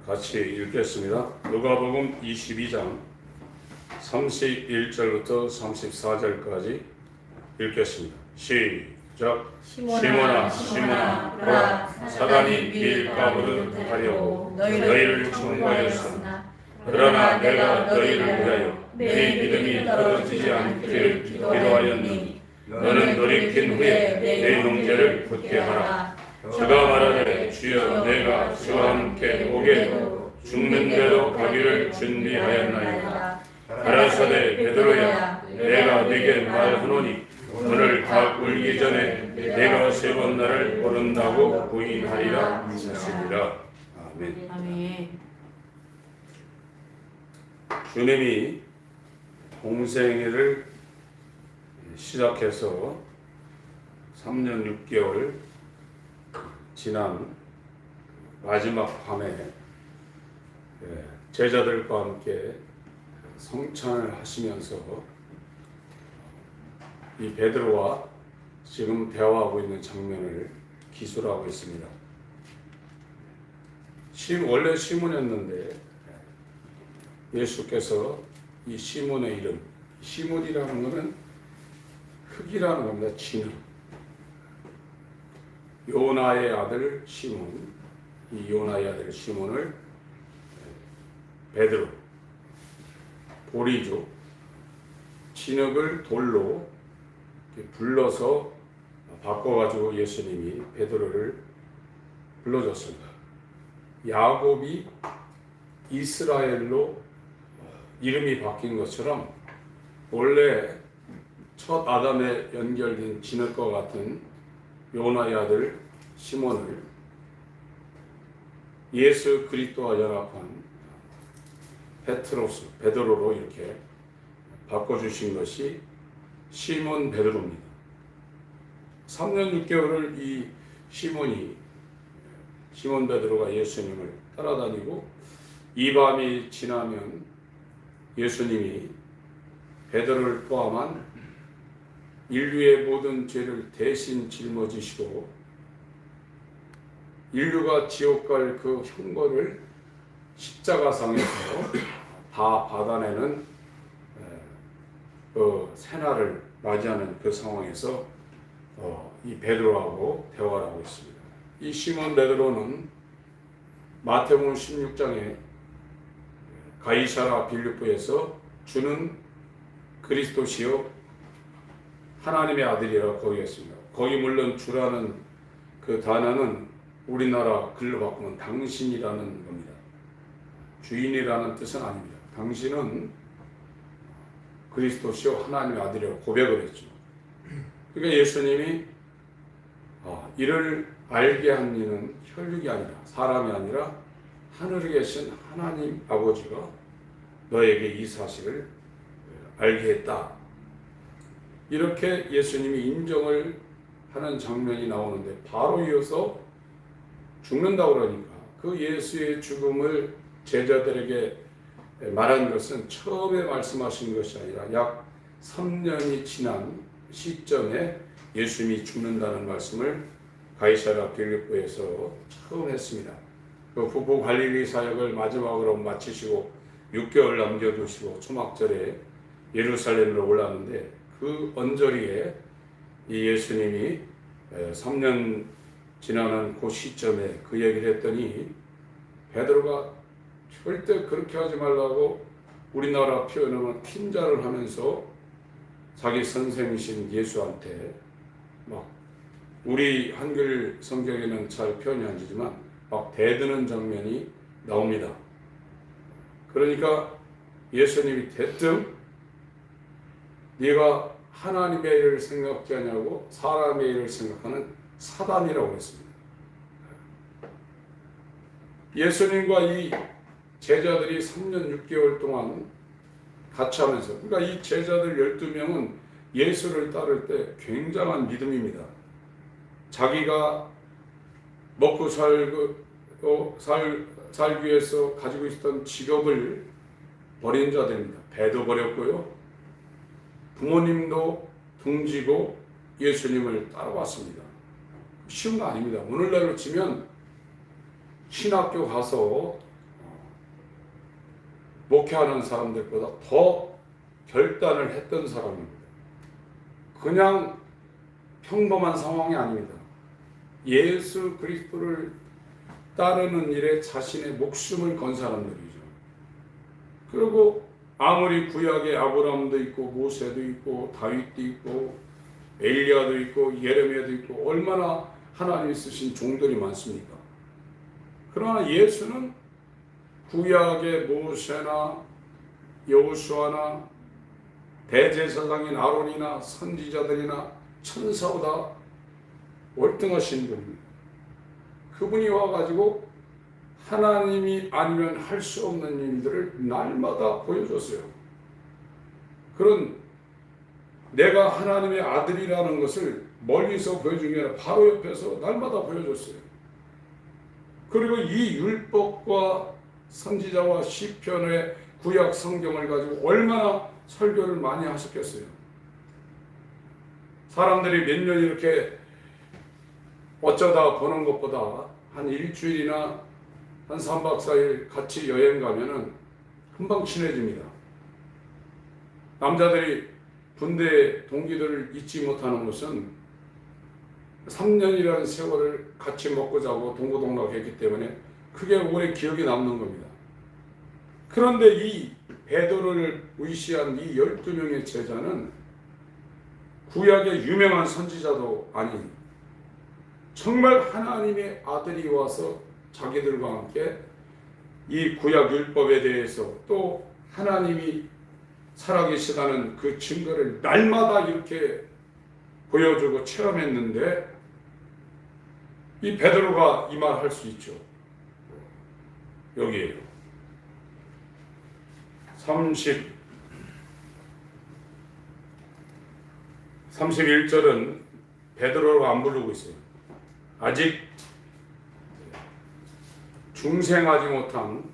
같이 읽겠습니다. 누가복음 22장 31절부터 34절까지 읽겠습니다. 시작. 시몬아 시몬아 보라, 사단이 밀가부를 하려고 너희를 청구하였으나 그러나 내가 너희를 위하여 네 믿음이 떨어지지 않기를 기도하였느니 너는 돌이킨 후에 내 형제를 붙게 하라. 그가 말하되 주여 내가 주와 함께 오게도 죽는 대로 가기를 준비하였나이다. 가라사대 베드로야 내가 네게 말하노니 오늘 닭 울기 전에 내가 세 번 나를 모른다고 부인하리라 하시니라. 아멘. 아멘. 주님이 공생애를 시작해서 3년 6개월 지난 마지막 밤에 제자들과 함께 성찬을 하시면서 이 베드로와 지금 대화하고 있는 장면을 기술하고 있습니다. 원래 시몬이었는데 예수께서 이 시몬의 이름, 시몬이라는 것은 흙이라는 겁니다. 진흙. 요나의 아들 시몬, 이 요나의 아들 시몬을 베드로, 보리죠. 진흙을 돌로 불러서 바꿔가지고 예수님이 베드로를 불러줬습니다. 야곱이 이스라엘로 이름이 바뀐 것처럼 원래 첫 아담에 연결된 진흙과 같은 요나의 아들 시몬을 예수 그리스도와 연합한 베드로로 이렇게 바꿔주신 것이 시몬 베드로입니다. 3년 6개월을 이 시몬 베드로가 예수님을 따라다니고 이 밤이 지나면 예수님이 베드로를 포함한 인류의 모든 죄를 대신 짊어지시고 인류가 지옥 갈 그 형벌을 십자가상에서 다 받아내는 그 새날을 맞이하는 그 상황에서 이 베드로하고 대화를 하고 있습니다. 이 시몬 베드로는 마태복음 16장에 가이사라 빌립보에서 주는 그리스도시요 하나님의 아들이라고 거기했습니다. 거기 물론 주라는 그 단어는 우리나라 글로 바꾸면 당신이라는 겁니다. 주인이라는 뜻은 아닙니다. 당신은 그리스도시요 하나님의 아들이라고 고백을 했죠. 그러니까 예수님이 이를 알게 한 이는 혈육이 아니라 사람이 아니라 하늘에 계신 하나님 아버지가 너에게 이 사실을 알게 했다. 이렇게 예수님이 인정을 하는 장면이 나오는데 바로 이어서 죽는다고 그러니까 그 예수의 죽음을 제자들에게 말한 것은 처음에 말씀하신 것이 아니라 약 3년이 지난 시점에 예수님이 죽는다는 말씀을 가이사라 빌립보에서 처음 했습니다. 그 부부 갈릴리 사역을 마지막으로 마치시고 6개월 남겨두시고 초막절에 예루살렘으로 올랐는데 그 언저리에 이 예수님이 3년 지나는 그 시점에 그 얘기를 했더니 베드로가 절대 그렇게 하지 말라고 우리나라 표현으로 핀자를 하면서 자기 선생이신 예수한테 막 우리 한글 성경에는 잘 표현이 안 되지만 막 대드는 장면이 나옵니다. 그러니까 예수님이 대뜸 네가 하나님의 일을 생각지 않냐고 사람의 일을 생각하는 사단이라고 했습니다. 예수님과 이 제자들이 3년 6개월 동안 같이 하면서 그러니까 이 제자들 12명은 예수를 따를 때 굉장한 믿음입니다. 자기가 먹고 살기 위해서 가지고 있었던 직업을 버린 자들입니다. 배도 버렸고요. 부모님도 등지고 예수님을 따라왔습니다. 쉬운 거 아닙니다. 오늘날로 치면 신학교 가서 목회하는 사람들보다 더 결단을 했던 사람입니다. 그냥 평범한 상황이 아닙니다. 예수 그리스도를 따르는 일에 자신의 목숨을 건 사람들이죠. 그리고 아무리 구약에 아브라함도 있고 모세도 있고 다윗도 있고 엘리야도 있고 예레미야도 있고 얼마나 하나님이 쓰신 종들이 많습니까? 그러나 예수는 구약의 모세나 여호수아나 대제사장인 아론이나 선지자들이나 천사보다 월등하신 분입니다. 그분이 와가지고 하나님이 아니면 할 수 없는 일들을 날마다 보여줬어요. 그런 내가 하나님의 아들이라는 것을 멀리서 보여준 게 아니라 바로 옆에서 날마다 보여줬어요. 그리고 이 율법과 선지자와 시편의 구약 성경을 가지고 얼마나 설교를 많이 하셨겠어요. 사람들이 몇 년 이렇게 어쩌다 보는 것보다 한 일주일이나 한 3박 4일 같이 여행 가면은 금방 친해집니다. 남자들이 군대 동기들을 잊지 못하는 것은 3년이라는 세월을 같이 먹고 자고 동고동락했기 때문에 그게 오래 기억에 남는 겁니다. 그런데 이 베드로를 의시한 이 12명의 제자는 구약의 유명한 선지자도 아닌 정말 하나님의 아들이 와서 자기들과 함께 이 구약 율법에 대해서 또 하나님이 살아계시다는 그 증거를 날마다 이렇게 보여주고 체험했는데 이 베드로가 이 말 할 수 있죠. 여기에요. 31절은 베드로가 안 부르고 있어요. 아직 중생하지 못한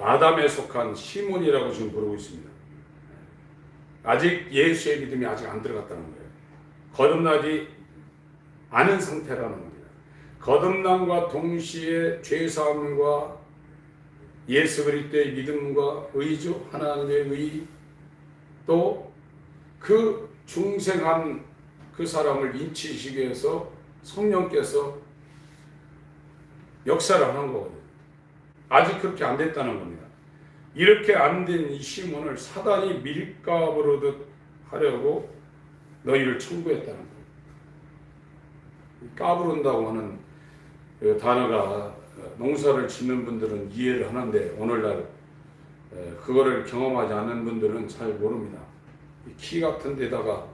아담에 속한 시몬이라고 지금 부르고 있습니다. 아직 예수의 믿음이 아직 안 들어갔다는 거예요. 거듭나지 않은 상태라는 겁니다. 거듭남과 동시에 죄사함과 예수 그리스도의 믿음과 의죠. 하나님의 의, 또 그 중생한 그 사람을 인치시기 위해서 성령께서 역사를 하는 거거든요. 아직 그렇게 안 됐다는 겁니다. 이렇게 안 된 이 시몬을 사단이 밀가부르듯 하려고 너희를 청구했다는 거예요. 까부른다고 하는 그 단어가 농사를 짓는 분들은 이해를 하는데 오늘날 그거를 경험하지 않는 분들은 잘 모릅니다. 키 같은 데다가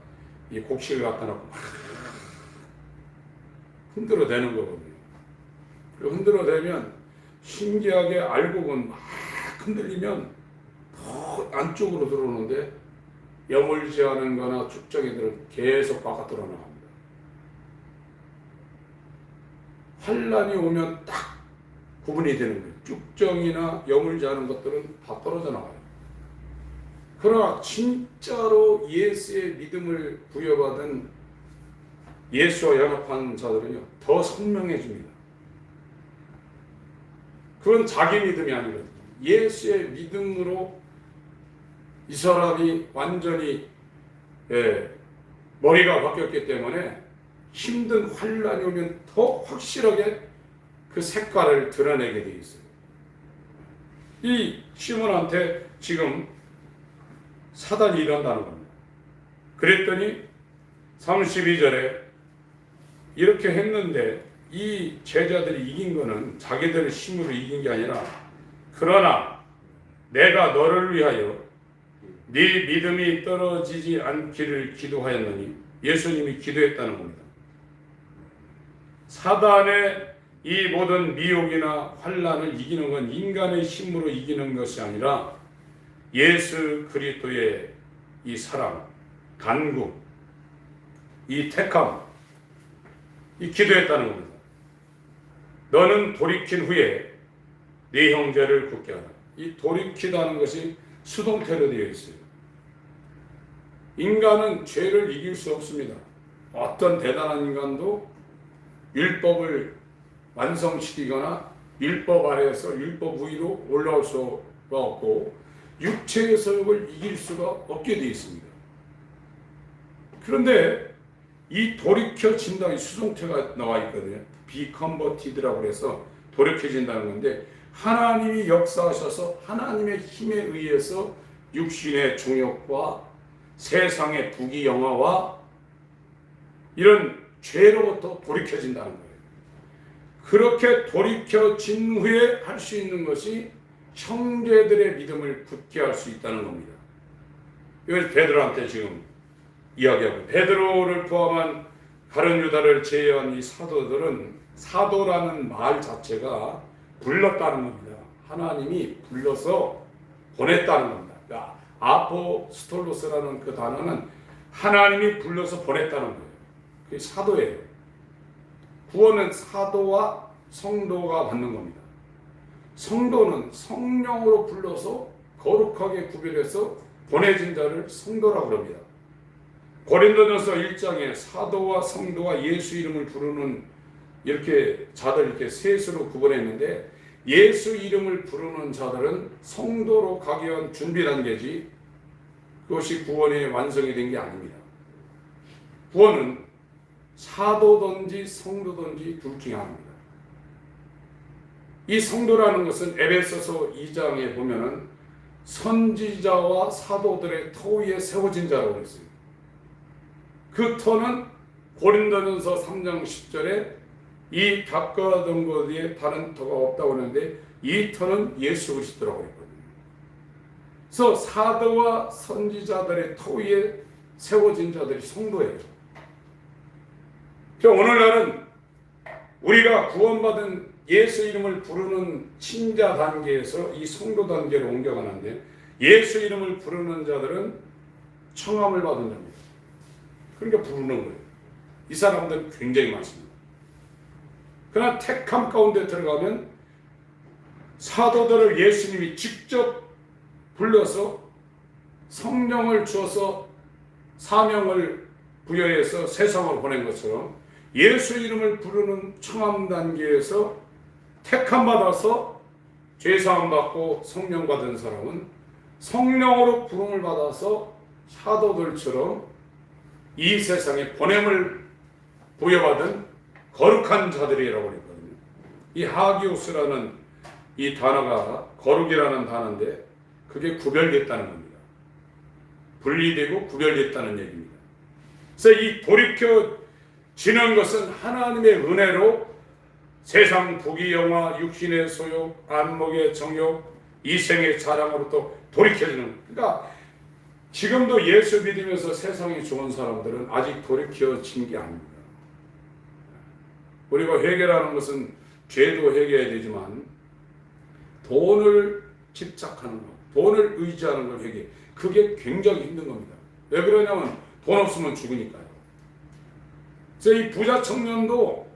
이 곡식을 갖다 놓고 막 흔들어대는 거거든요. 흔들어대면 신기하게 알고 보면 막 흔들리면 더 안쪽으로 들어오는데 여물지 않은 거나 축적이들은 계속 바깥으로 나갑니다. 환란이 오면 딱 구분이 되는 거예요. 쭉정이나 여물지 않은 것들은 다 떨어져 나가요. 그러나 진짜로 예수의 믿음을 부여받은 예수와 연합한 자들은요 더 선명해집니다. 그건 자기 믿음이 아니거든요. 예수의 믿음으로 이 사람이 완전히 머리가 바뀌었기 때문에 힘든 환란이 오면 더 확실하게 그 색깔을 드러내게 돼 있어요. 이 시몬한테 지금 사단이 일한다는 겁니다. 그랬더니 32절에 이렇게 했는데 이 제자들이 이긴 거는 자기들의 힘으로 이긴 게 아니라 그러나 내가 너를 위하여 네 믿음이 떨어지지 않기를 기도하였느니 예수님이 기도했다는 겁니다. 사단의 이 모든 미혹이나 환란을 이기는 건 인간의 힘으로 이기는 것이 아니라 예수 그리스도의 이 사랑, 간구, 이 택함, 이 기도했다는 겁니다. 너는 돌이킨 후에 네 형제를 굳게 하라. 이 돌이키다는 것이 수동태로 되어 있어요. 인간은 죄를 이길 수 없습니다. 어떤 대단한 인간도 율법을 완성시키거나 율법 아래에서 율법 위로 올라올 수가 없고 육체의 소욕을 이길 수가 없게 되어 있습니다. 그런데 이 돌이켜진다는 수동태가 나와 있거든요. be converted라고 해서 돌이켜진다는 건데, 하나님이 역사하셔서 하나님의 힘에 의해서 육신의 종욕과 세상의 부귀영화와 이런 죄로부터 돌이켜진다는 거예요. 그렇게 돌이켜진 후에 할 수 있는 것이 형제들의 믿음을 굳게 할 수 있다는 겁니다. 이걸 베드로한테 지금 이야기하고, 베드로를 포함한 다른 유다를 제외한 이 사도들은, 사도라는 말 자체가 불렀다는 겁니다. 하나님이 불러서 보냈다는 겁니다. 그러니까 아포스톨로스라는 그 단어는 하나님이 불러서 보냈다는 거예요. 그게 사도예요. 구원은 사도와 성도가 받는 겁니다. 성도는 성령으로 불러서 거룩하게 구별해서 보내진 자를 성도라고 합니다. 고린도전서 1장에 사도와 성도와 예수 이름을 부르는 이렇게 자들 이렇게 셋으로 구분했는데, 예수 이름을 부르는 자들은 성도로 가기 위한 준비 단계지 그것이 구원의 완성이 된 게 아닙니다. 구원은 사도든지 성도든지 둘 중에 하나입니다. 이 성도라는 것은 에베소서 2장에 보면은 선지자와 사도들의 터 위에 세워진 자라고 했어요. 그 터는 고린도전서 3장 10절에 이 닭과 것 위에 다른 터가 없다고 하는데, 이 터는 예수 그리스도라고 했거든요. 그래서 사도와 선지자들의 터 위에 세워진 자들이 성도예요. 오늘날은 우리가 구원받은 예수 이름을 부르는 친자 단계에서 이 성도 단계로 옮겨가는데, 예수 이름을 부르는 자들은 청함을 받은 자입니다. 그러니까 부르는 거예요. 이 사람들은 굉장히 많습니다. 그러나 택함 가운데 들어가면 사도들을 예수님이 직접 불러서 성령을 주어서 사명을 부여해서 세상으로 보낸 것처럼, 예수 이름을 부르는 청함 단계에서 택함 받아서 죄사함 받고 성령 받은 사람은 성령으로 부름을 받아서 사도들처럼 이 세상에 보냄을 부여받은 거룩한 자들이라고 그랬거든요. 이 하기오스라는 이 단어가 거룩이라는 단어인데, 그게 구별됐다는 겁니다. 분리되고 구별됐다는 얘기입니다. 그래서 이 돌이켜지는 것은 하나님의 은혜로 세상 부귀영화, 육신의 소욕, 안목의 정욕, 이생의 자랑으로부터 돌이켜지는, 그러니까 지금도 예수 믿으면서 세상이 좋은 사람들은 아직 돌이켜진 게 아닙니다. 우리가 회개라는 것은 죄도 회개해야 되지만, 돈을 집착하는 것, 돈을 의지하는 걸 회개, 그게 굉장히 힘든 겁니다. 왜 그러냐면 돈 없으면 죽으니까요. 그래서 이 부자 청년도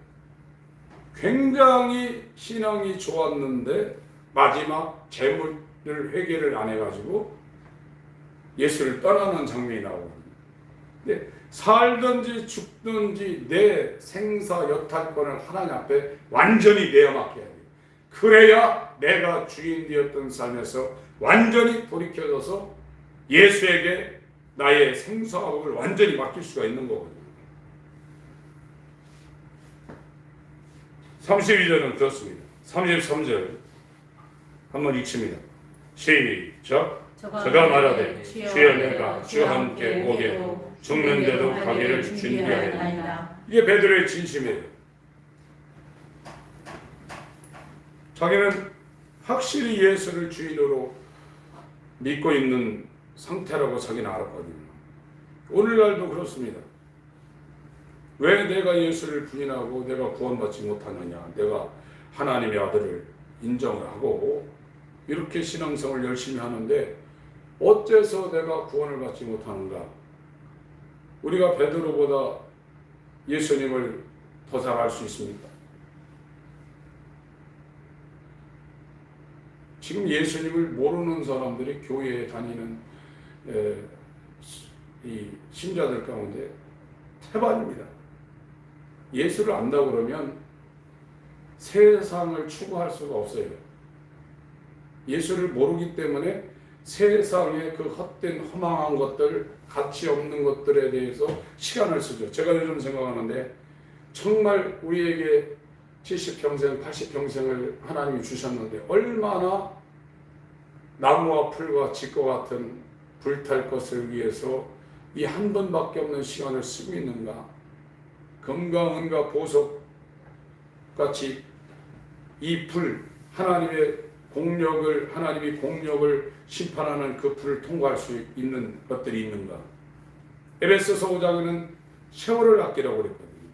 굉장히 신앙이 좋았는데 마지막 재물을 회개를 안 해가지고 예수를 떠나는 장면이 나오거든요. 근데 살든지 죽든지 내 생사 여탈권을 하나님 앞에 완전히 내어맡겨야 돼요. 그래야 내가 주인 되었던 삶에서 완전히 돌이켜져서 예수에게 나의 생사업을 완전히 맡길 수가 있는 거거든요. 32절은 그렇습니다. 33절 한번 읽습니다. 시작. 저가 말하되 주여 내가 주와 함께 오게 죽는데도 가기를 준비하였나이다. 이게 베드로의 진심이에요. 자기는 확실히 예수를 주인으로 믿고 있는 상태라고 자기는 알았거든요. 오늘날도 그렇습니다. 왜 내가 예수를 부인하고 내가 구원받지 못하느냐, 내가 하나님의 아들을 인정을 하고 이렇게 신앙생활을 열심히 하는데 어째서 내가 구원을 받지 못하는가? 우리가 베드로보다 예수님을 더 잘 알 수 있습니까? 지금 예수님을 모르는 사람들이 교회에 다니는 이 신자들 가운데 태반입니다. 예수를 안다고 그러면 세상을 추구할 수가 없어요. 예수를 모르기 때문에 세상의 그 헛된 허망한 것들, 가치 없는 것들에 대해서 시간을 쓰죠. 제가 요즘 생각하는데 정말 우리에게 70평생, 80평생을 하나님이 주셨는데 얼마나 나무와 풀과 집과 같은 불탈 것을 위해서 이 한 번밖에 없는 시간을 쓰고 있는가. 금과 은과 보석 같이 이 불, 하나님이 공력을 심판하는 그 불을 통과할 수 있는 것들이 있는가. 에베소서 5장에는 세월을 아끼라고 그랬거든요.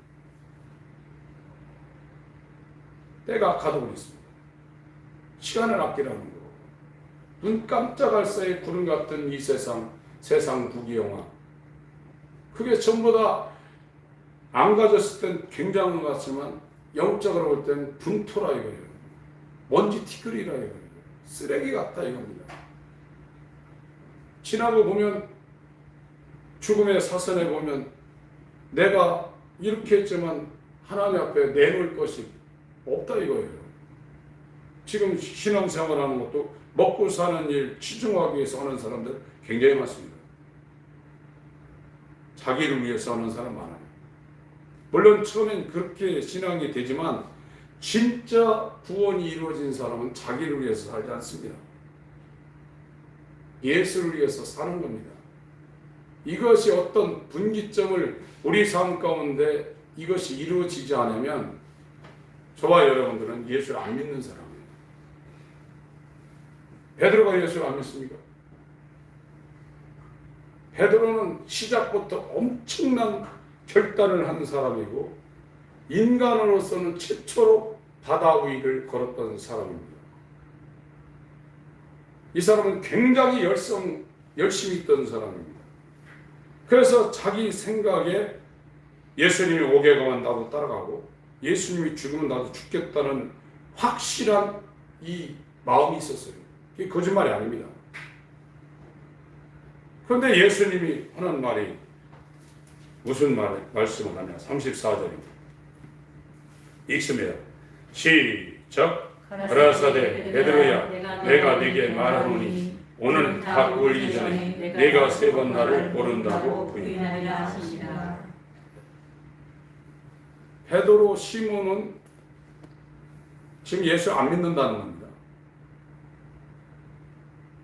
때가 가도 있습니다. 시간을 아끼라는 거. 눈 깜짝할 사이에 구름 같은 이 세상 부귀영화. 그게 전부 다 안 가졌을 땐 굉장한 것 같지만 영적으로 볼 땐 분토라 이거예요. 먼지 티끌이라 이거예요. 쓰레기 같다 이겁니다. 지나고 보면 죽음의 사선에 보면 내가 이렇게 했지만 하나님 앞에 내놓을 것이 없다 이거예요. 지금 신앙생활하는 것도 먹고 사는 일 치중하기 위해서 하는 사람들 굉장히 많습니다. 자기를 위해서 하는 사람 많아요. 물론 처음엔 그렇게 신앙이 되지만 진짜 구원이 이루어진 사람은 자기를 위해서 살지 않습니다. 예수를 위해서 사는 겁니다. 이것이 어떤 분기점을 우리 삶 가운데 이것이 이루어지지 않으면 저와 여러분들은 예수를 안 믿는 사람이에요. 베드로가 예수를 안 믿습니까? 베드로는 시작부터 엄청난 결단을 한 사람이고 인간으로서는 최초로 바다 위를 걸었던 사람입니다. 이 사람은 굉장히 열심히 있던 사람입니다. 그래서 자기 생각에 예수님이 오게 가면 나도 따라가고 예수님이 죽으면 나도 죽겠다는 확실한 이 마음이 있었어요. 그게 거짓말이 아닙니다. 그런데 예수님이 하는 말이 무슨 말씀을 하냐? 34절입니다. 읽습니다. 시작. 가라사대 베드로야 내가 네게 말하노니 오늘 닭 울기 전에 네가 3번 나를 모른다고 부인하리라 하시니라. 베드로 시몬은 지금 예수 안 믿는다는 겁니다.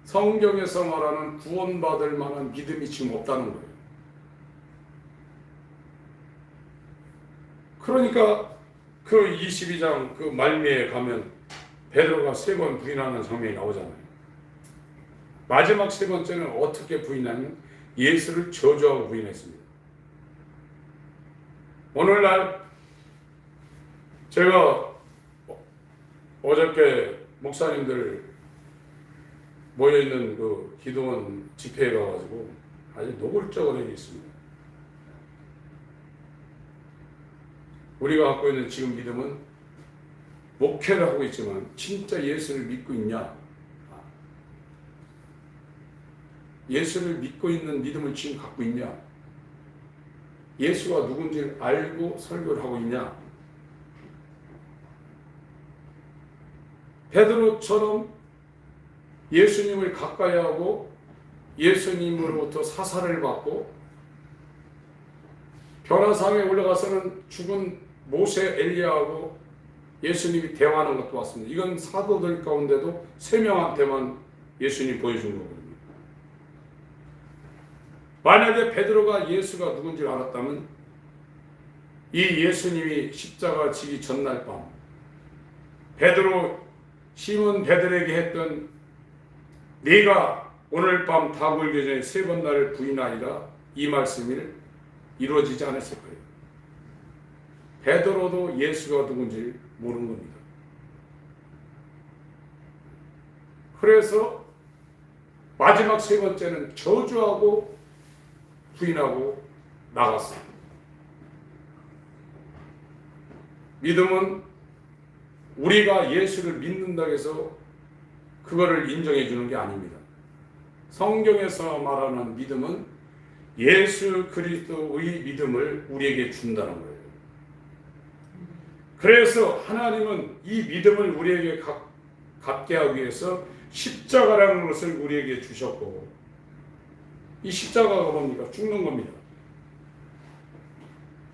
성경에서 말하는 구원받을 만한 믿음이 지금 없다는 거예요. 그러니까 그 22장 그 말미에 가면 베드로가 3번 부인하는 장면이 나오잖아요. 마지막 3번째는 어떻게 부인하면 예수를 저주하고 부인했습니다. 오늘날 제가 어저께 목사님들 모여있는 그 기도원 집회에 가가지고 아주 노골적으로 얘기했습니다. 우리가 갖고 있는 지금 믿음은 목회를 하고 있지만 진짜 예수를 믿고 있냐? 예수를 믿고 있는 믿음을 지금 갖고 있냐? 예수가 누군지를 알고 설교를 하고 있냐? 베드로처럼 예수님을 가까이 하고 예수님으로부터 사사를 받고 변화상에 올라가서는 죽은 모세 엘리야하고 예수님이 대화하는 것도 봤습니다. 이건 사도들 가운데도 3명한테만 예수님이 보여준 거거든요. 만약에 베드로가 예수가 누군지 알았다면 이 예수님이 십자가 지기 전날 밤 시몬 베드로에게 했던 네가 오늘 밤 닭 울기 전에 3번 나를 부인하리라 이 말씀이 이루어지지 않았을 거예요. 베드로도 예수가 누군지 모르는 겁니다. 그래서 마지막 3번째는 저주하고 부인하고 나갔어요. 믿음은 우리가 예수를 믿는다고 해서 그거를 인정해 주는 게 아닙니다. 성경에서 말하는 믿음은 예수 그리스도의 믿음을 우리에게 준다는 거예요. 그래서 하나님은 이 믿음을 우리에게 갖게 하기 위해서 십자가라는 것을 우리에게 주셨고, 이 십자가가 뭡니까? 죽는 겁니다.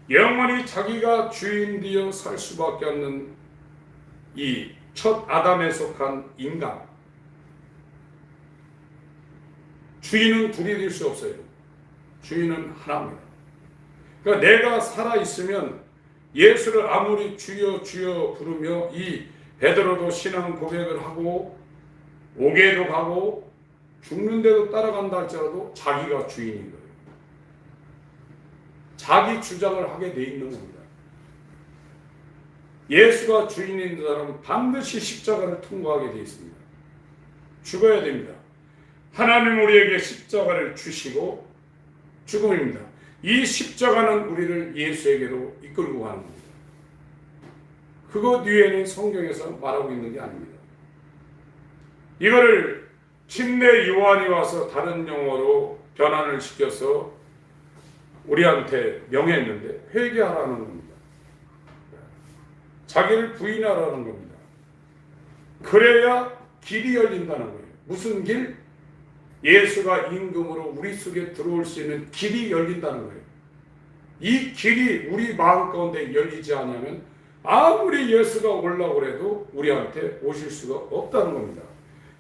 영원히 자기가 주인 되어 살 수밖에 없는 이 첫 아담에 속한 인간, 주인은 둘이 될 수 없어요. 주인은 하나입니다. 그러니까 내가 살아있으면 예수를 아무리 주여 주여 부르며 이 베드로도 신앙 고백을 하고 옥에도 가고 죽는데도 따라간다 할지라도 자기가 주인인 거예요. 자기 주장을 하게 돼 있는 겁니다. 예수가 주인인 사람은 반드시 십자가를 통과하게 되어 있습니다. 죽어야 됩니다. 하나님 우리에게 십자가를 주시고 죽음입니다. 이 십자가는 우리를 예수에게로 이끌고 가는 겁니다. 그것 위에는 성경에서 말하고 있는 게 아닙니다. 이거를 침례 요한이 와서 다른 용어로 변환을 시켜서 우리한테 명했는데 회개하라는 겁니다. 자기를 부인하라는 겁니다. 그래야 길이 열린다는 거예요. 무슨 길? 예수가 임금으로 우리 속에 들어올 수 있는 길이 열린다는 거예요. 이 길이 우리 마음 가운데 열리지 않으면 아무리 예수가 오려고 해도 우리한테 오실 수가 없다는 겁니다.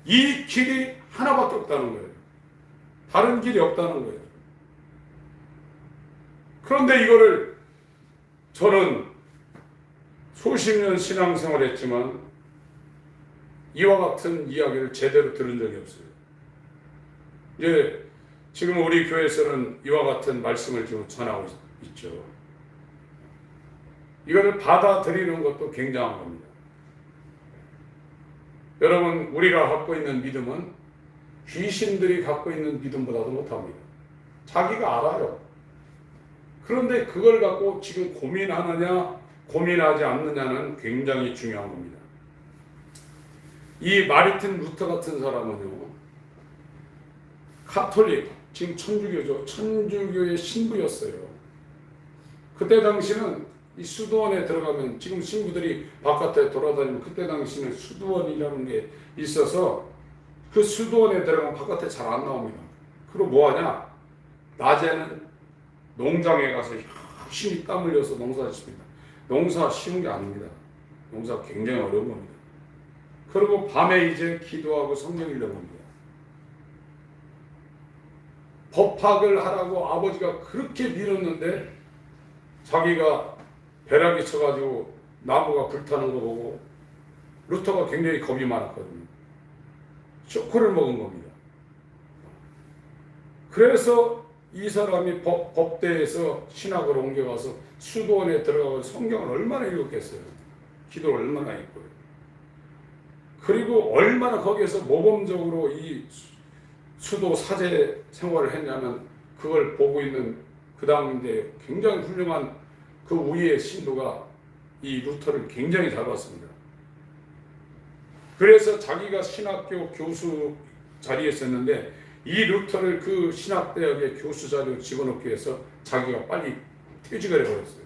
이 길이 하나밖에 없다는 거예요. 다른 길이 없다는 거예요. 그런데 이거를 저는 수십 년 신앙생활을 했지만 이와 같은 이야기를 제대로 들은 적이 없어요. 이제 지금 우리 교회에서는 이와 같은 말씀을 지금 전하고 있죠. 이거를 받아들이는 것도 굉장한 겁니다. 여러분, 우리가 갖고 있는 믿음은 귀신들이 갖고 있는 믿음보다도 못합니다. 자기가 알아요. 그런데 그걸 갖고 지금 고민하느냐 고민하지 않느냐는 굉장히 중요한 겁니다. 이 마르틴 루터 같은 사람은요, 가톨릭, 지금 천주교죠. 천주교의 신부였어요. 그때 당시는 이 수도원에 들어가면, 지금 신부들이 바깥에 돌아다니면 그때 당시는 수도원이라는 게 있어서 그 수도원에 들어가면 바깥에 잘 안 나옵니다. 그리고 뭐 하냐? 낮에는 농장에 가서 열심히 땀 흘려서 농사 짓습니다. 농사 쉬운 게 아닙니다. 농사 굉장히 어려운 겁니다. 그리고 밤에 이제 기도하고 성경 읽어봅니다. 법학을 하라고 아버지가 그렇게 밀었는데 자기가 벼락이 쳐가지고 나무가 불타는 거 보고 루터가 굉장히 겁이 많았거든요. 쇼크를 먹은 겁니다. 그래서 이 사람이 법대에서 신학을 옮겨가서 수도원에 들어가서 성경을 얼마나 읽었겠어요. 기도를 얼마나 했고요. 그리고 얼마나 거기에서 모범적으로 이 수도 사제 생활을 했냐면 그걸 보고 있는 그 당시에 굉장히 훌륭한 그 위의 신부가 이 루터를 굉장히 잘 봤습니다. 그래서 자기가 신학교 교수 자리에 있었는데 이 루터를 그 신학대학의 교수 자리로 집어넣기 위해서 자기가 빨리 퇴직을 해버렸어요.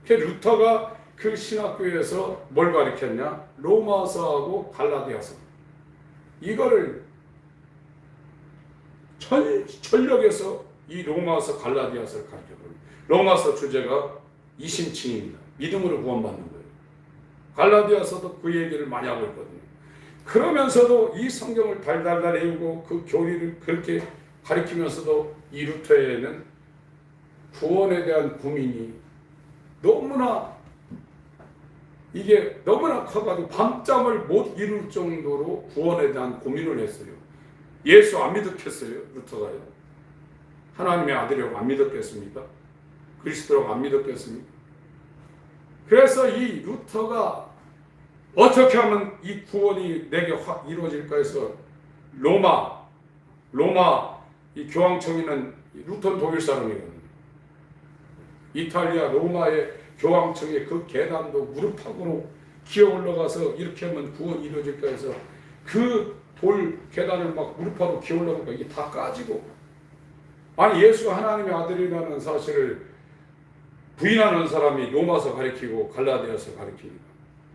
그 루터가 그 신학교에서 뭘 가르쳤냐? 로마서하고 갈라디아서. 이거를 전력에서 이 로마서 갈라디아서를 가르쳐버려요. 로마서 주제가 이심칭입니다. 믿음으로 구원받는 거예요. 갈라디아서도 그 얘기를 많이 하고 있거든요. 그러면서도 이 성경을 달달달 외우고 그 교리를 그렇게 가르치면서도 이 루터에는 구원에 대한 고민이 너무나 이게 너무나 커가지고 밤잠을 못 이룰 정도로 구원에 대한 고민을 했어요. 예수 안 믿었겠어요? 루터가요. 하나님의 아들이라고 안 믿었겠습니까? 그리스도라고 안 믿었겠습니까? 그래서 이 루터가 어떻게 하면 이 구원이 내게 확 이루어질까 해서 로마 이 교황청에는 루터는 독일 사람이거든요. 이탈리아 로마의 교황청의 그 계단도 무릎팍으로 기어 올라가서 이렇게 하면 구원이 이루어질까 해서 그 돌 계단을 막 무릎팍으로 기어 올라가니까 이게 다 까지고, 아니 예수가 하나님의 아들이라는 사실을 부인하는 사람이 로마서 가리키고 갈라디아서 가리키니까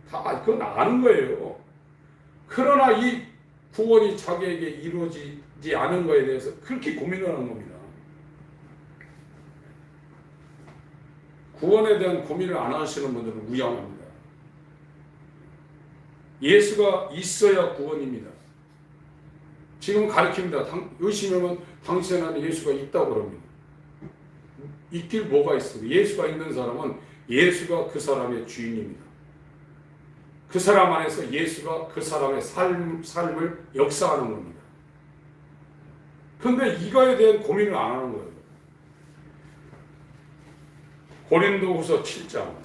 다 그건 아는 거예요. 그러나 이 구원이 자기에게 이루어지지 않은 것에 대해서 그렇게 고민을 하는 겁니다. 구원에 대한 고민을 안 하시는 분들은 무양합니다. 예수가 있어야 구원입니다. 지금 가르칩니다. 의심하면 당신 안에 예수가 있다고 그럽니다. 있길 뭐가 있어요? 예수가 있는 사람은 예수가 그 사람의 주인입니다. 그 사람 안에서 예수가 그 사람의 삶을 역사하는 겁니다. 그런데 이거에 대한 고민을 안 하는 거예요. 고린도후서 7장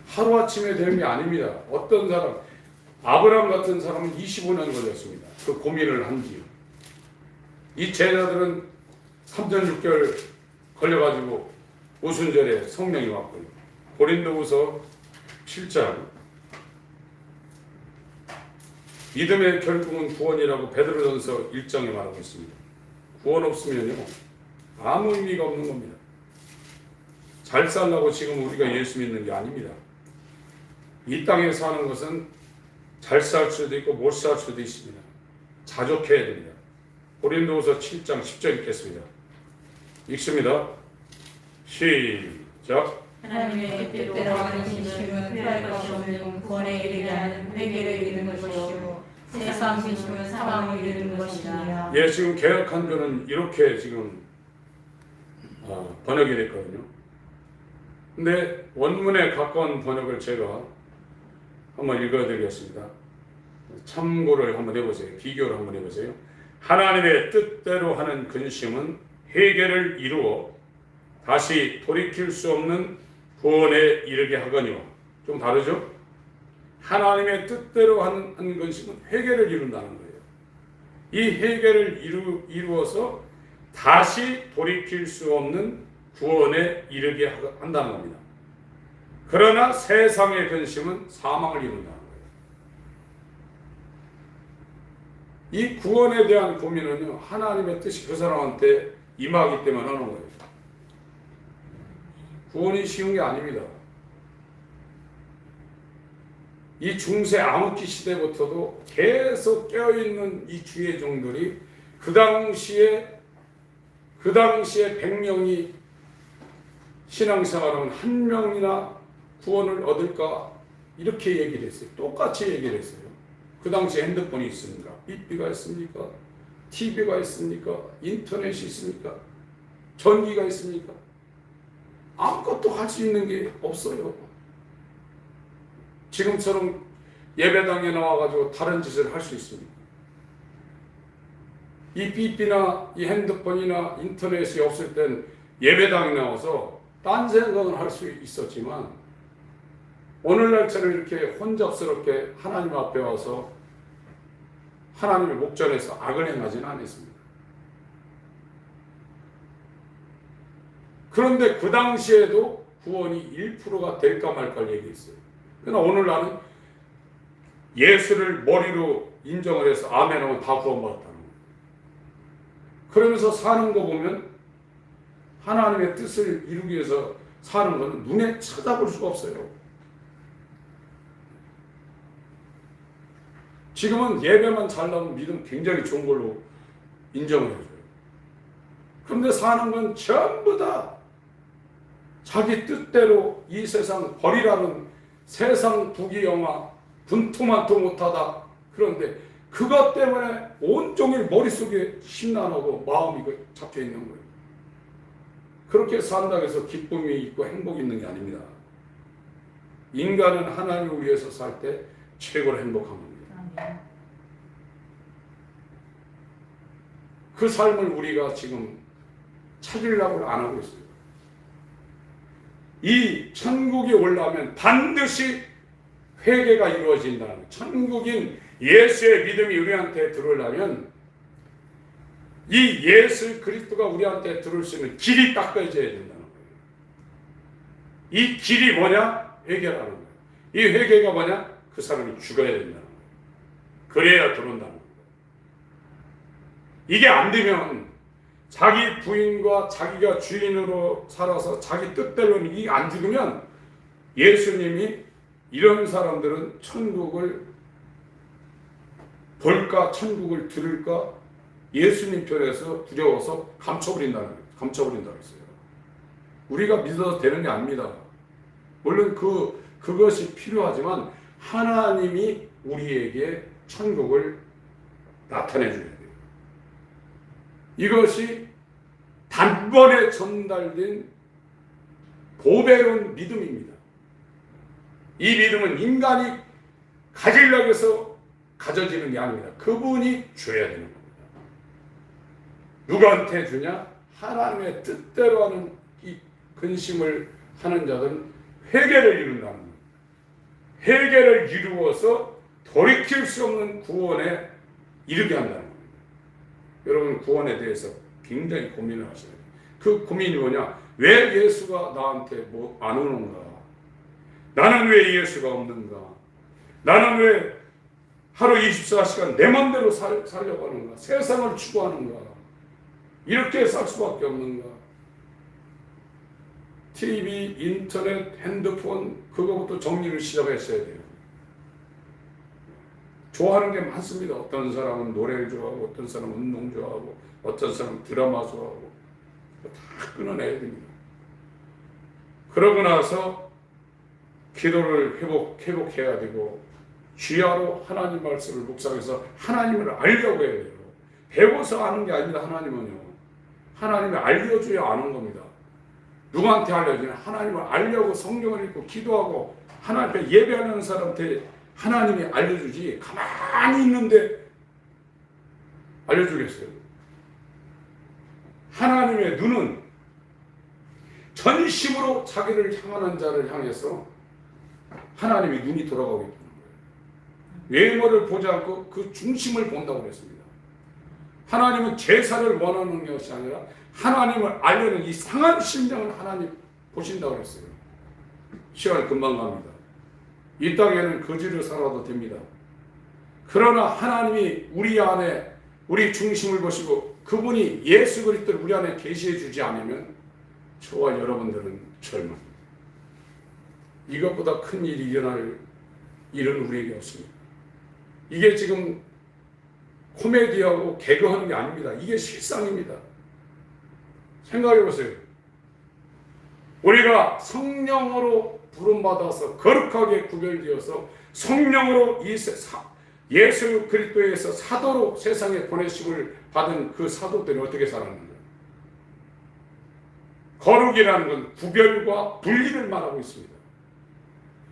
하루아침에 되는 게 아닙니다. 어떤 사람 아브라함 같은 사람은 25년 걸렸습니다. 그 고민을 한 뒤에 이 제자들은 3년 6개월 걸려가지고 오순절에 성령이 왔고요. 고린도후서 7장 믿음의 결국은 구원이라고 베드로전서 1장에 말하고 있습니다. 구원 없으면요 아무 의미가 없는 겁니다. 잘 살라고 지금 우리가 예수 믿는 게 아닙니다. 이 땅에 사는 것은 잘 살 수도 있고 못 살 수도 있습니다. 자족해야 됩니다. 고린도후서 7장 10절 읽겠습니다. 읽습니다. 시작. 하나님의 뜻대로 하는 진심은 피할 것이 없는 구원에 이르게 하는 회개를 이루는 것이요 세상 진심은 사망을 이루는 것이니라. 예, 지금 개혁한교는 이렇게 지금 번역이 됐거든요. 근데 원문에 가까운 번역을 제가 한번 읽어드리겠습니다. 참고를 한번 해보세요. 비교를 한번 해보세요. 하나님의 뜻대로 하는 근심은 회개를 이루어 다시 돌이킬 수 없는 구원에 이르게 하거니와. 좀 다르죠? 하나님의 뜻대로 하는 근심은 회개를 이룬다는 거예요. 이 회개를 이루어서 다시 돌이킬 수 없는 구원에 이르게 한다는 겁니다. 그러나 세상의 근심은 사망을 이룬다는 거예요. 이 구원에 대한 고민은요, 하나님의 뜻이 그 사람한테 임하기 때문에 하는 거예요. 구원이 쉬운 게 아닙니다. 이 중세 암흑기 시대부터도 계속 깨어있는 이 주의 종들이 그 당시에 100명이 신앙생활하면 한 명이나 구원을 얻을까 이렇게 얘기를 했어요. 똑같이 얘기를 했어요. 그 당시에 핸드폰이 있습니까? 삐삐가 있습니까? TV가 있습니까? 인터넷이 있습니까? 전기가 있습니까? 아무것도 할 수 있는 게 없어요. 지금처럼 예배당에 나와가지고 다른 짓을 할 수 있습니다. 이 삐삐나 이 핸드폰이나 인터넷이 없을 땐 예배당에 나와서 딴 생각을 할 수 있었지만 오늘날처럼 이렇게 혼잡스럽게 하나님 앞에 와서 하나님의 목전에서 악을 행하지는 않았습니다. 그런데 그 당시에도 구원이 1%가 될까 말까 얘기했어요. 그러나 오늘날은 예수를 머리로 인정을 해서 아멘 하면 다 구원받았다는 거예요. 그러면서 사는 거 보면 하나님의 뜻을 이루기 위해서 사는 건 눈에 쳐다볼 수가 없어요. 지금은 예배만 잘 나오면 믿음 굉장히 좋은 걸로 인정을 해줘요. 그런데 사는 건 전부 다 자기 뜻대로 이 세상 버리라는 세상 부귀영화 분투만도 못하다. 그런데 그것 때문에 온종일 머릿속에 심란하고 마음이 잡혀 있는 거예요. 그렇게 산다고 해서 기쁨이 있고 행복이 있는 게 아닙니다. 인간은 하나님을 위해서 살 때 최고로 행복한 겁니다. 그 삶을 우리가 지금 찾으려고 안 하고 있어요. 이 천국에 올라오면 반드시 회개가 이루어진다는 거예요. 천국인 예수의 믿음이 우리한테 들어오려면 이 예수 그리스도가 우리한테 들어올 수 있는 길이 닦아져야 된다는 거예요. 이 길이 뭐냐? 회개라는 거예요. 이 회개가 뭐냐? 그 사람이 죽어야 된다는 거예요. 그래야 들어온다는 거예요. 이게 안 되면 자기 부인과 자기가 주인으로 살아서 자기 뜻대로는 이 안 죽으면 예수님이 이런 사람들은 천국을 볼까 천국을 들을까 예수님 편에서 두려워서 감춰버린다고 했어요. 우리가 믿어도 되는 게 아닙니다. 물론 그것이 필요하지만 하나님이 우리에게 천국을 나타내 줘야 돼요. 이것이 단번에 전달된 보배로운 믿음입니다. 이 믿음은 인간이 가지려고 해서 가져지는 게 아닙니다. 그분이 줘야 되는 겁니다. 누구한테 주냐? 하나님의 뜻대로 하는 이 근심을 하는 자들은 회개를 이룬다는 겁니다. 회개를 이루어서 돌이킬 수 없는 구원에 이르게 한다는 겁니다. 여러분 구원에 대해서 굉장히 고민을 하셔야 돼요. 그 고민이 뭐냐? 왜 예수가 나한테 뭐 안 오는가? 나는 왜 예수가 없는가? 나는 왜 하루 24시간 내 맘대로 살려고 하는가? 세상을 추구하는가? 이렇게 살 수밖에 없는가? TV, 인터넷, 핸드폰 그거부터 정리를 시작했어야 돼요. 좋아하는 게 많습니다. 어떤 사람은 노래를 좋아하고 어떤 사람은 운동 좋아하고 어떤 사람은 드라마 좋아하고 다 끊어내야 됩니다. 그러고 나서 기도를 회복해야 되고 주야로 하나님 말씀을 묵상해서 하나님을 알려고 해야 돼요. 배워서 아는 게 아닙니다. 하나님은요. 하나님을 알려줘야 아는 겁니다. 누구한테 알려주냐? 하나님을 알려고 성경을 읽고 기도하고 하나님 앞에 예배하는 사람한테 하나님이 알려주지 가만히 있는데 알려주겠어요? 하나님의 눈은 전심으로 자기를 향하는 자를 향해서 하나님의 눈이 돌아가고 있다는 거예요. 외모를 보지 않고 그 중심을 본다고 그랬습니다. 하나님은 제사를 원하는 것이 아니라 하나님을 알려는 이 상한 심령을 하나님 보신다고 그랬어요. 시간 금방 갑니다. 이 땅에는 거지로 살아도 됩니다. 그러나 하나님이 우리 안에 우리 중심을 보시고 그분이 예수 그리스도를 우리 안에 계시해 주지 않으면 저와 여러분들은 절망입니다. 이것보다 큰 일이 일어날 일은 우리에게 없습니다. 이게 지금 코미디하고 개그하는 게 아닙니다. 이게 실상입니다. 생각해 보세요. 우리가 성령으로 부름받아서 거룩하게 구별되어서 성령으로 예수 그리스도에서 사도로 세상에 보내심을 받은 그 사도들이 어떻게 살았는가? 거룩이라는 건 구별과 분리를 말하고 있습니다.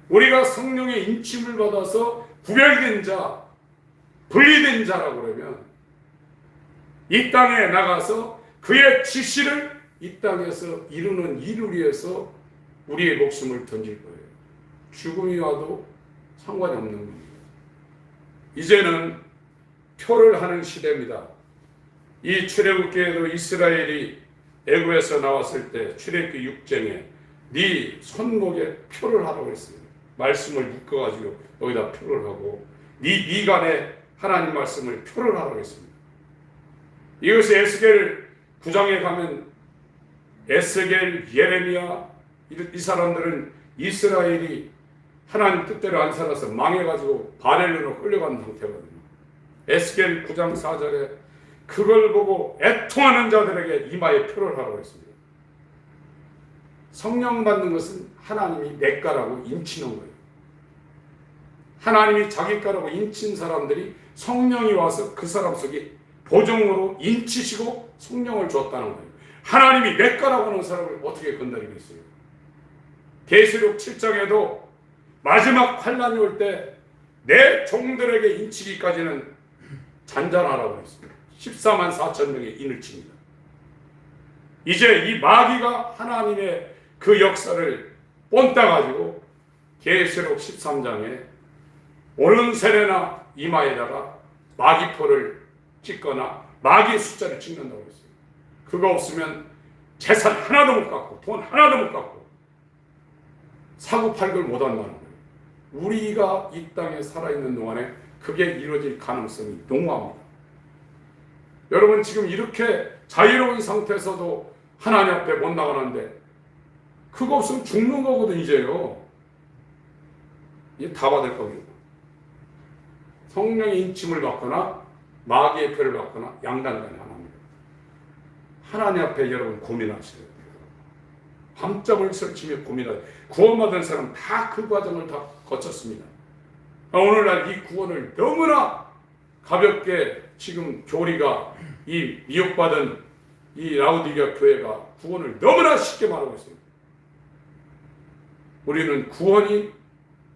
우리가 성령의 인침을 받아서 구별된 자, 분리된 자라고 그러면 이 땅에 나가서 그의 지시를 이 땅에서 이루는 일을 위해서 우리의 목숨을 던질 거예요. 죽음이 와도 상관이 없는 겁니다. 이제는 표를 하는 시대입니다. 이 출애굽기에도 이스라엘이 애굽에서 나왔을 때 출애굽기 6장에 네 손목에 표를 하라고 했어요. 말씀을 묶어가지고 여기다 표를 하고 네 미간에 하나님 말씀을 표를 하라고 했습니다. 이것이 에스겔 9장에 가면 에스겔, 예레미야 이 사람들은 이스라엘이 하나님 뜻대로 안 살아서 망해가지고 바벨론으로 끌려간 상태거든요. 에스겔 9장 4절에 그걸 보고 애통하는 자들에게 이마에 표를 하라고 했습니다. 성령 받는 것은 하나님이 내 거라고 인치는 거예요. 하나님이 자기 거라고 인친 사람들이 성령이 와서 그 사람 속에 보정으로 인치시고 성령을 줬다는 거예요. 하나님이 내 거라고 하는 사람을 어떻게 건드리겠어요? 계시록 7장에도 마지막 환난이 올 때 내 종들에게 인치기까지는 잔잔하라고 했습니다. 14만 4천 명의 인을 칩니다. 이제 이 마귀가 하나님의 그 역사를 본따가지고 계시록 13장에 오른손에나 이마에다가 마귀포를 찍거나 마귀 숫자를 찍는다고 했어요. 그거 없으면 재산 하나도 못 갖고 돈 하나도 못 갖고 사고팔걸 못한다는 거예요. 우리가 이 땅에 살아있는 동안에 그게 이루어질 가능성이 농후합니다. 여러분 지금 이렇게 자유로운 상태에서도 하나님 앞에 못 나가는데 그거 없으면 죽는 거거든 이제요. 이게 다 받을 겁니다. 성령의 인침을 받거나 마귀의 표를 받거나 양단간에 하나입니다. 하나님 앞에 여러분 고민하셔야 돼요. 밤잠을 설치며 고민하세요. 구원받은 사람 다 그 과정을 다 거쳤습니다. 오늘날 이 구원을 너무나 가볍게 지금 교리가 이 미혹받은 이 라우디게아 교회가 구원을 너무나 쉽게 말하고 있습니다. 우리는 구원이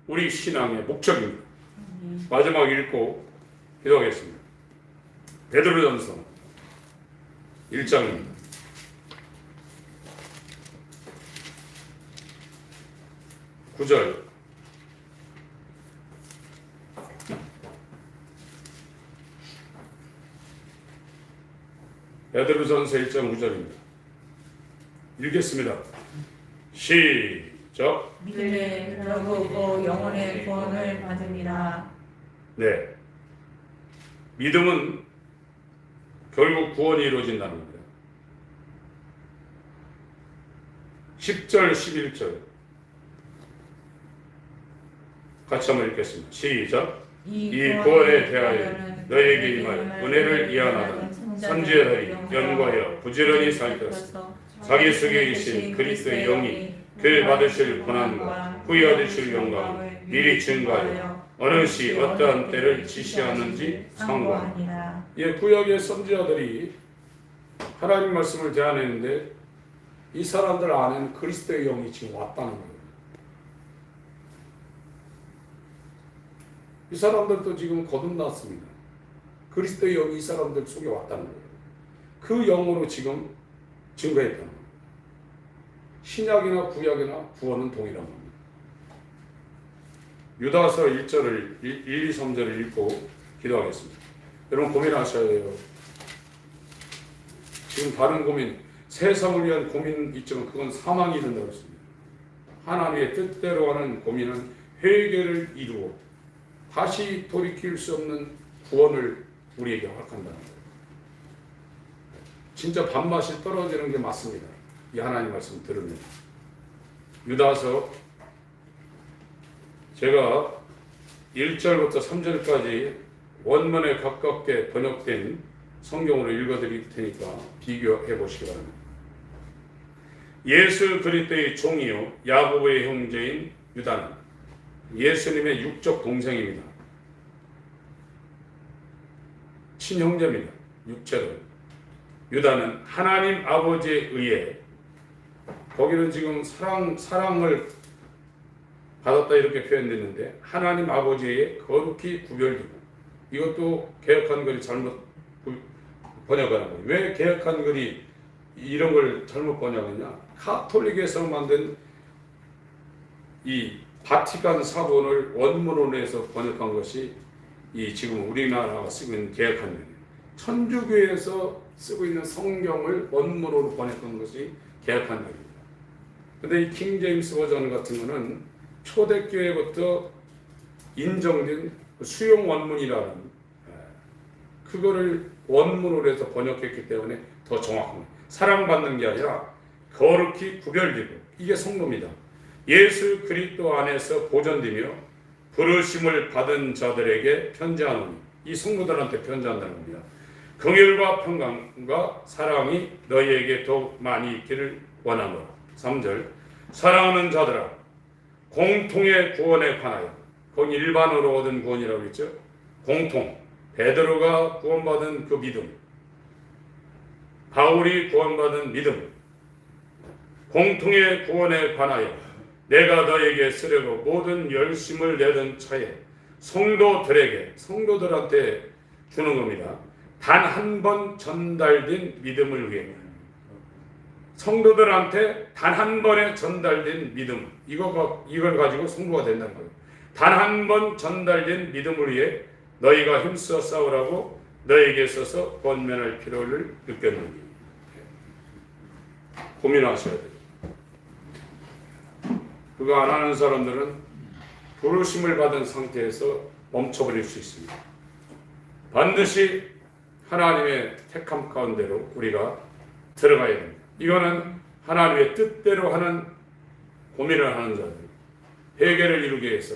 우리 신앙의 목적입니다. 마지막 읽고 기도하겠습니다. 베드로전서 1장입니다. (9절) 베드로전서 1장 9절입니다. 읽겠습니다. 시작. 믿음에 들어보고 영혼의 구원을 받으리라. 네, 믿음은 결국 구원이 이루어진다는 겁니다. 10절 11절 같이 한번 읽겠습니다. 시작. 이 구원에 대하여 너에게 임할 은혜를 이안하던 선지자들이 연구하여 부지런히 살펴서 자기 속에 계신 그리스도의 영이 그 받으실 고난과 후에 얻으실 영광을 미리 증거하여 어느 시 어떠한 때를 지시하는지 상고하니라. 예, 구약의 선지자들이 하나님 말씀을 제안했는데 이 사람들 안에는 그리스도의 영이 지금 왔다는 거예요. 이 사람들도 지금 거듭났습니다. 그리스도의 영이 이 사람들 속에 왔다는 거예요. 그 영으로 지금 증거했다는 거예요. 신약이나 구약이나 구원은 동일한 겁니다. 유다서 1절을 1, 2, 3절을 읽고 기도하겠습니다. 여러분 고민하셔야 돼요. 지금 다른 고민, 세상을 위한 고민 있지만 그건 사망이 이른다고 했습니다. 하나님의 뜻대로 하는 고민은 회개를 이루어 다시 돌이킬 수 없는 구원을 우리에게 허락한다는 거예요. 진짜 밥맛이 떨어지는 게 맞습니다. 이 하나님 말씀 들으면. 유다서 제가 1절부터 3절까지 원문에 가깝게 번역된 성경으로 읽어드릴 테니까 비교해 보시기 바랍니다. 예수 그리스도의 종이요 야고보의 형제인 유다는 예수님의 육적 동생입니다. 친형제입니다. 육체로. 유다는 하나님 아버지에 의해 거기는 지금 사랑을 받았다 이렇게 표현됐는데 하나님 아버지에 거룩히 구별되고 이것도 개혁한 글이 잘못 번역하는 거예요. 왜 개혁한 글이 이런 걸 잘못 번역하냐? 카톨릭에서 만든 이 바티칸 사본을 원문으로 해서 번역한 것이 이 지금 우리나라가 쓰고 있는 개혁한 글이에요. 천주교에서 쓰고 있는 성경을 원문으로 번역한 것이 개혁한 글입니다. 근데 이 킹제임스 버전 같은 거는 초대교회부터 인정된 수용 원문이라는 그거를 원문으로 해서 번역했기 때문에 더 정확합니다. 사랑받는 게 아니라 거룩히 구별되고 이게 성도입니다. 예수 그리스도 안에서 보존되며 부르심을 받은 자들에게 편지하노니 이 성도들한테 편지한다는 겁니다. 긍휼과 평강과 사랑이 너희에게 더욱 많이 있기를 원하노라. 3절 사랑하는 자들아 공통의 구원에 관하여 거기 일반으로 얻은 구원이라고 했죠. 공통 베드로가 구원받은 그 믿음 바울이 구원받은 믿음 공통의 구원에 관하여 내가 너에게 쓰려고 모든 열심을 내던 차에 성도들한테 주는 겁니다. 단 한 번 전달된 믿음을 위해 성도들한테 단 한 번에 전달된 믿음 이걸 가지고 성도가 된다는 거예요. 단 한 번 전달된 믿음을 위해 너희가 힘써 싸우라고 너에게 있어서 권면할 필요를 느꼈느니 고민하셔야 돼요. 그거 안 하는 사람들은 부르심을 받은 상태에서 멈춰버릴 수 있습니다. 반드시 하나님의 택함 가운데로 우리가 들어가야 됩니다. 이거는 하나님의 뜻대로 하는 고민을 하는 자들, 회개를 이루기 위해서,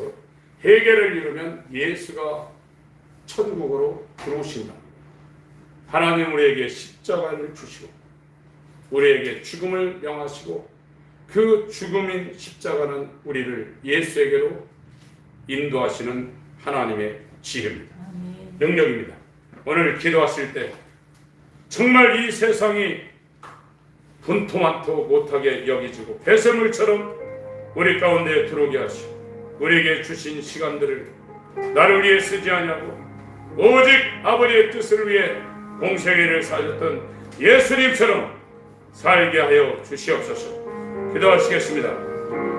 회개를 이루면 예수가 천국으로 들어오신다. 하나님 우리에게 십자가를 주시고 우리에게 죽음을 명하시고 그 죽음인 십자가는 우리를 예수에게로 인도하시는 하나님의 지혜입니다. 능력입니다. 오늘 기도하실 때 정말 이 세상이 분토만토 못하게 여기지고 배설물처럼 우리 가운데 들어오게 하시고 우리에게 주신 시간들을 나를 위해 쓰지 않냐고 오직 아버지의 뜻을 위해 공생애를 사셨던 예수님처럼 살게 하여 주시옵소서. 기도하시겠습니다.